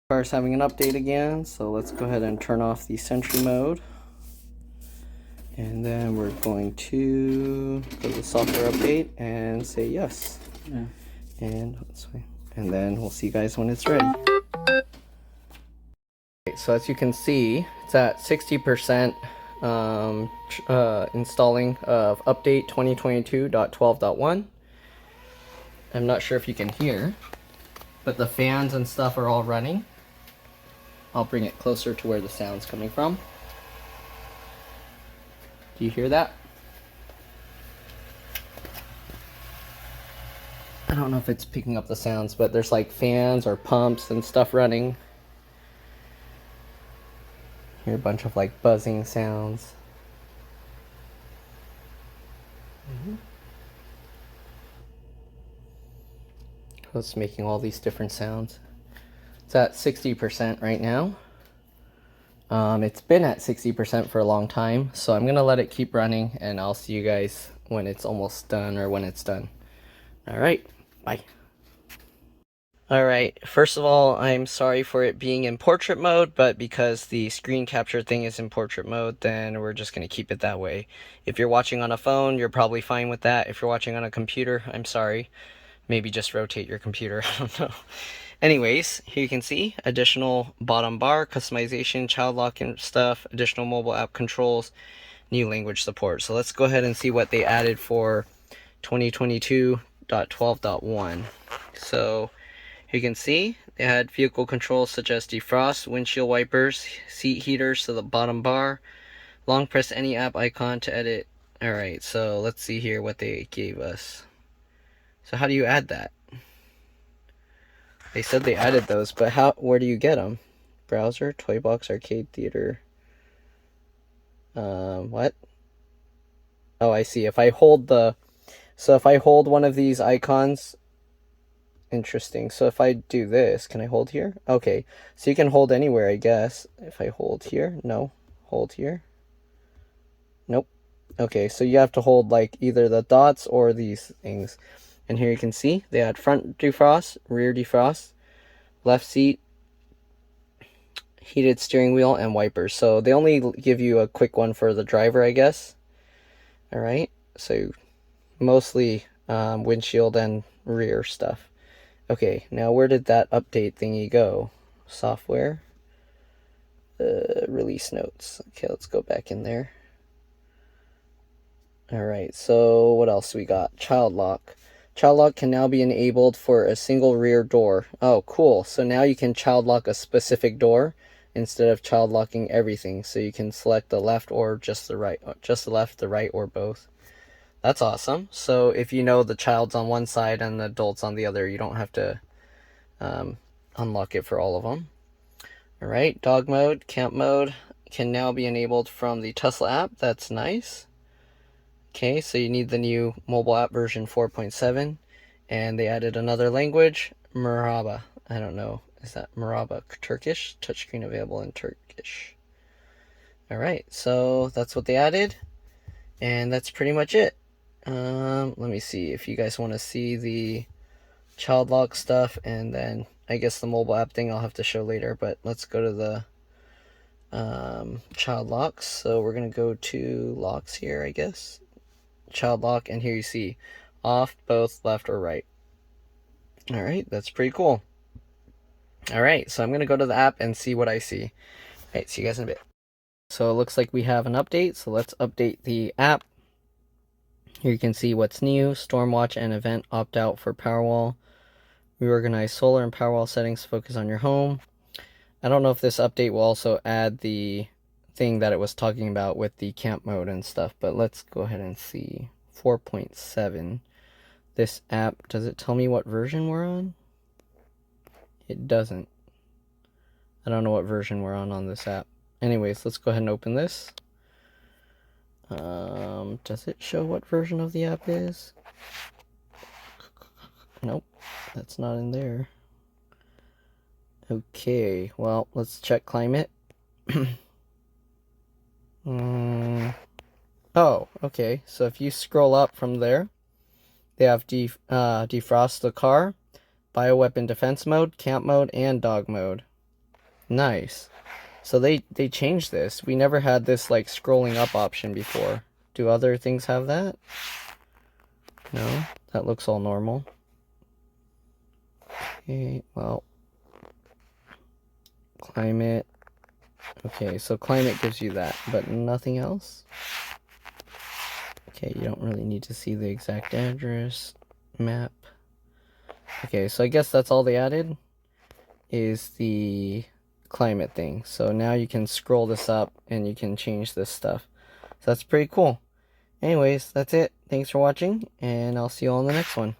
Car's having an update again, so let's go ahead and turn off the Sentry mode. And then we're going to go to the software update and say yes. Yeah. And then we'll see you guys when it's ready. Okay, so as you can see, it's at 60% installing of update 2022.12.1. I'm not sure if you can hear, but the fans and stuff are all running. I'll bring it closer to where the sound's coming from. Do you hear that? I don't know if it's picking up the sounds, but there's like fans or pumps and stuff running. Hear a bunch of like buzzing sounds. It's making all these different sounds. It's at 60% right now. It's been at 60% for a long time, so I'm gonna let it keep running and I'll see you guys when it's almost done or when it's done. Alright, bye. Alright, first of all, I'm sorry for it being in portrait mode, but because the screen capture thing is in portrait mode, then we're just gonna keep it that way. If you're watching on a phone, you're probably fine with that. If you're watching on a computer, I'm sorry. Maybe just rotate your computer, I don't know. Anyways, here you can see additional bottom bar, customization, child lock and stuff, additional mobile app controls, new language support. So let's go ahead and see what they added for 2022.12.1. So you can see they had vehicle controls such as defrost, windshield wipers, seat heaters to the bottom bar, long press any app icon to edit. Alright, so let's see here what they gave us. So how do you add that? They said they added those, but where do you get them? Browser, Toy Box, Arcade Theater. What? Oh, I see. If I hold one of these icons, interesting. So if I do this, can I hold here? Okay, so you can hold anywhere, I guess. If I hold here, no. Hold here. Nope. Okay, so you have to hold like either the dots or these things. And here you can see they had front defrost, rear defrost, left seat, heated steering wheel, and wipers. So they only give you a quick one for the driver, I guess. Alright, so mostly windshield and rear stuff. Okay, now where did that update thingy go? Software. Release notes. Okay, let's go back in there. Alright, so what else we got? Child lock. Child lock can now be enabled for a single rear door. Oh, cool. So now you can child lock a specific door instead of child locking everything. So you can select the left or just the right, just the left, the right, or both. That's awesome. So if you know the child's on one side and the adult's on the other, you don't have to unlock it for all of them. Alright, dog mode, camp mode can now be enabled from the Tesla app. That's nice. Okay, so you need the new mobile app version 4.7, and they added another language, Merhaba. I don't know, is that Merhaba Turkish? Touchscreen available in Turkish. Alright, so that's what they added, and that's pretty much it. Let me see if you guys want to see the child lock stuff, and then I guess the mobile app thing I'll have to show later, but let's go to the child locks. So we're going to go to locks here, I guess. Child lock, and here you see off, both, left or right. Alright, that's pretty cool. Alright, so I'm going to go to the app and see what I see. Alright, see you guys in a bit. So it looks like we have an update, so let's update the app. Here you can see what's new. Stormwatch and event opt out for Powerwall. Reorganize solar and Powerwall settings to focus on your home. I don't know if this update will also add the thing that it was talking about with the camp mode and stuff, but let's go ahead and see. 4.7. This app, does it tell me what version we're on? It doesn't. I don't know what version we're on this app. Anyways, let's go ahead and open this. Does it show what version of the app is? Nope, that's not in there. Okay, well, let's check climate. Oh, okay. So if you scroll up from there, they have defrost the car, bioweapon defense mode, camp mode, and dog mode. Nice. So they changed this. We never had this like scrolling up option before. Do other things have that? No, that looks all normal. Okay, well, climate. Okay, so climate gives you that, but nothing else? Okay, you don't really need to see the exact address. Map. Okay, so I guess that's all they added is the climate thing. So now you can scroll this up and you can change this stuff. So that's pretty cool. Anyways, that's it. Thanks for watching, and I'll see you all in the next one.